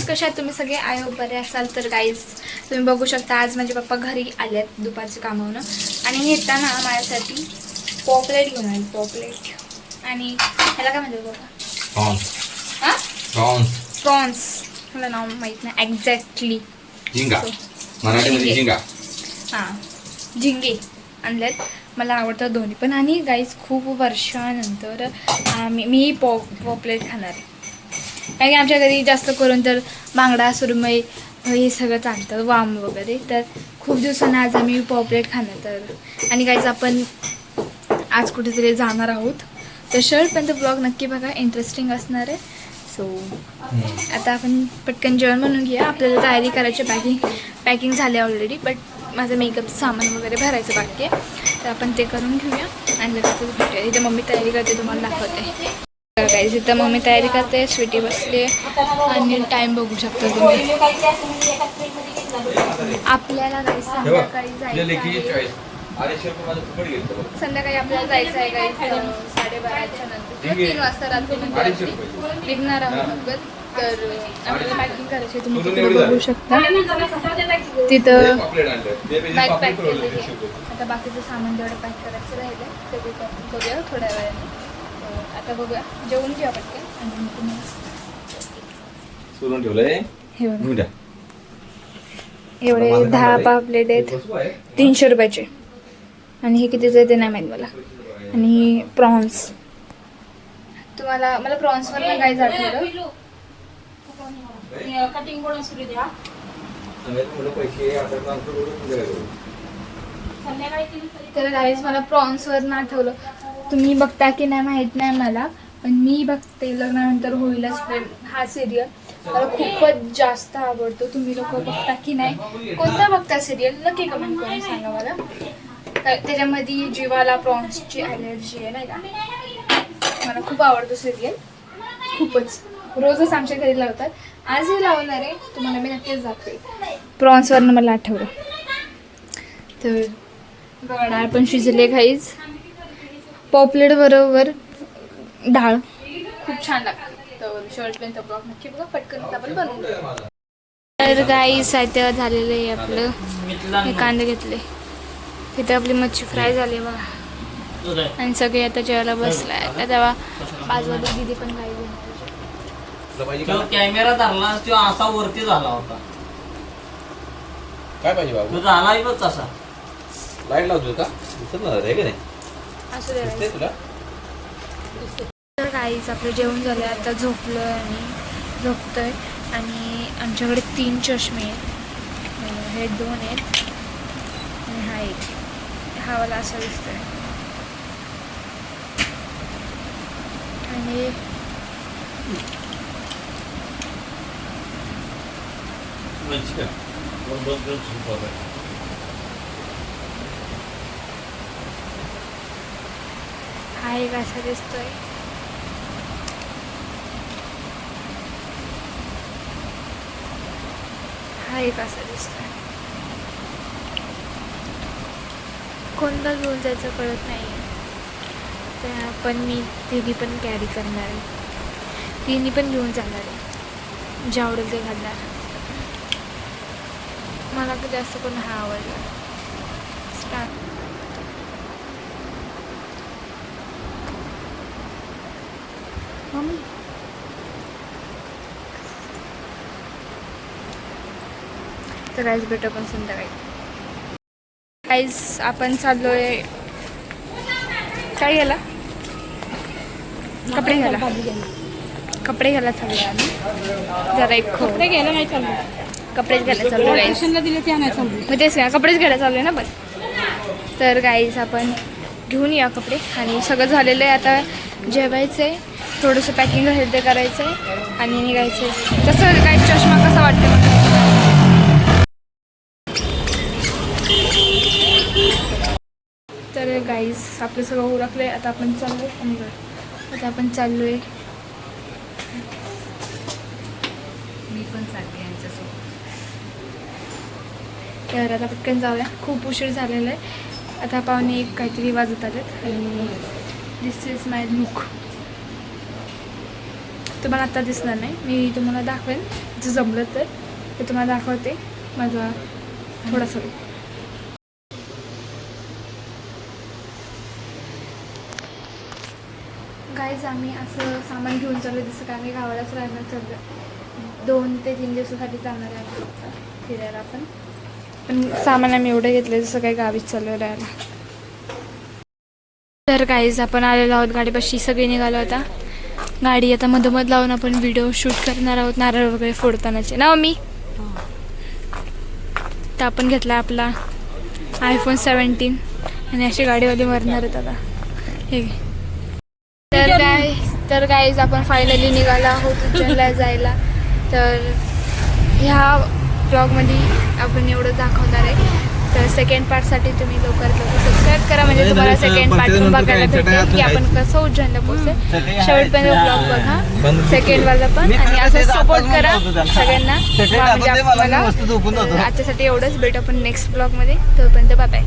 Friends, कशा आहात तुम्ही सगळे? आय होप बरे असाल. तर गाईज तुम्ही बघू शकता आज माझे पप्पा घरी आलेत दुपारच्या कामावरून आणि येताना माझ्यासाठी पॉपलेट घेऊन आले. पॉपलेट आणि ह्याला काय म्हणतात बाबा? प्रॉन्स. हां, प्रॉन्स. प्रॉन्स. मला नाव माहीत नाही एक्झॅक्टली. झिंगा, मराठीमध्ये झिंगा. हां, झिंगे आणलेत. मला आवडतं दोन्ही पण. आणि गाईज खूप वर्षानंतर मी पॉपलेट खाणार आहे. कारण की आमच्या घरी जास्त करून तर बांगडा, सुरमई हे सगळं चालतं, वाम वगैरे. तर खूप दिवसांना आज आम्ही पॉपलेट खाणार. तर आणि गाईज आपण आज कुठेतरी जाणार आहोत. तर शेवटपर्यंत ब्लॉग नक्की बघा, इंटरेस्टिंग असणार आहे. सो आता आपण पटकन जेवण बनवून घेऊया. आपल्याला तयारी करायची, पॅकिंग झाली ऑलरेडी. बट माझं मेकअपचं सामान वगैरे भरायचं बाकी आहे. तर आपण ते करून घेऊया आणि लगेचच भेटूया. इथे मम्मी तयारी करते, तुम्हाला दाखवते. गाईज इथं मम्मी तयारी करते, स्वीटी बसते आणि टाईम बघू शकता तुम्ही. आपल्याला गाईज संध्याकाळी जायचं आहे. संध्याकाळी आपल्याला जायचं आहे गाईज 12:30च्या नंतर 3 वाजता रात्री निघणार आहोत. तर आपल्याला पॅकिंग करायची, तुम्ही तिकडे बघू शकता. तिथं बॅग पॅक केली आहे. आता बाकीचं सामान जेवढं पॅक करायचं राहिलं ते करूया थोड्या वेळाने. आता बघूया, जेवून घेऊया पटकन आणि तुम्हाला सोडून ठेवलंय. एवढे 10 पापलेट आहेत 300 रुपयाचे. आणि हे कितीचं आहे ते नाही माहीत मला. आणि प्रॉन्स, मला प्रॉन्सवर पण काही आठवलं. कटिंग बोर्ड असू द्या. तर गाईज मला प्रॉन्सवर ना आठवलं. तुम्ही बघता की नाही माहीत नाही मला, पण मी बघते लग्नानंतर होईलच प्रेम हा सिरियल. मला खूपच जास्त आवडतो. तुम्ही लोक बघता की नाही, कोणता बघता सिरियल नक्की कमेंट करून सांगा मला. त्याच्यामध्ये जीवाला प्रॉन्सची ॲलर्जी आहे नाही का. मला खूप आवडतो सिरियल, खूपच. रोजच आमच्या घरी लावतात, आजही लावणार आहे. तुम्हाला मी नक्कीच दाखवेल. प्रॉन्सवरनं मला आठवलं. तर बघा, डाळ पण शिजले गाईज. पॉपलेट बरोबर डाळ खूप छान लागते. तर शेवटपर्यंत ब्लॉग नक्की बघा. पटकन आपण बनवून घेऊ. तर गाईज साहित्य झालेलं आहे आपलं. हे कांदे घेतले, तिथे आपली मच्छी फ्राय झाली बघा. आणि सगळे आता जेवायला बसलाय. आता तेव्हा बाजूला दिदी पण काही कॅमेरा धरला तो असा वरती झाला होता. काय पाहिजे बाबू? तो झालाय बघ कसा. लाईट लावतो का? दिसत ना रे, नाही असं द्यायचं तुला. तर काहीच आपलं जेवण झालं. आता झोपलं आणि झोपतोय. आणि आमच्याकडे 3 चष्मे आहेत. हे 2 आहेत आणि हा एक. हा वाला असा दिसतोय. आणि हा एक असा दिसतोय. हा एक असा दिसतोय. कोणता घेऊन जायचं कळत नाही. तर पण मी तिन्ही पण कॅरी करणार आहे. तिन्ही पण घेऊन जाणार आहे. जे आवडेल ते घालणार. मला तर जास्त पण हा आवडला. मम्मी तर गाईज भेटू पण संध्याकाळी. गाईज आपण चाललोय काय घ्यायला? कपडे घ्यायला चाललोय आम्ही. जरा एक कपडे घ्यायला नाही चालू. कपडेच घ्यायला चाललो गाईज. स्टेशनला दिले ते आणायला चालू. मग तेच कपडेच घ्यायला चालू आहे ना. पण तर गाईज आपण घेऊन या कपडे. आणि सगळं झालेलं आहे. आता जेवायचं आहे, थोडंसं पॅकिंग राहील ते करायचं आहे आणि निघायचं आहे. तसं काय चष्मा कसा वाटतं मला. तर गाईज आपलं सगळं उरकलं आहे. आता आपण चाललो आहे. मी पण चालते यांच्यासोबत. तर आता पटकन जाऊया. खूप उशीर झालेला आहे. आता 1:15 काहीतरी वाजत आलेत. आणि दिस इज माय लुक. तुम्हाला आत्ता दिसणार नाही, मी तुम्हाला दाखवेन जर जमलं तर ते तुम्हाला दाखवते माझा थोडासा. गाईज आम्ही असं सामान घेऊन चाललो, जसं का आम्ही गावालाच राहणार चाललो, 2 ते 3 दिवसासाठी जाणार आहे फिरायला. पण सामान आम्ही एवढं घेतलं जसं काही गावीच चालू राहायला. तर गाईज आपण आलेलो आहोत गाडीपाशी, सगळे निघालो होता. गाडी आता मधोमध लावून आपण व्हिडिओ शूट करणार आहोत नारळ वगैरे फोडतानाचे ना मी. तर आपण घेतला आपला iPhone 17 आणि अशी गाडीवाली मरणार आहेत आता हे. तर गाईज आपण फायनली निघालो आहोत उज्जैनला जायला. तर ह्या ब्लॉगमध्ये आपण एवढं दाखवणार आहे. तर सेकंड पार्टसाठी तुम्ही लवकरात लवकर सबस्क्राईब करा, म्हणजे तुम्हाला सेकंड पार्ट पण बघायला भेटेल की आपण कसं उज्जैनला पोहोचलो. शेवटपर्यंत ब्लॉग बघा सेकंडवाला पण, आणि असं सपोर्ट करा सगळ्यांना. म्हणजे आपल्याला आजच्यासाठी एवढंच, भेटू आपण नेक्स्ट ब्लॉगमध्ये. तोपर्यंत बाय बाय.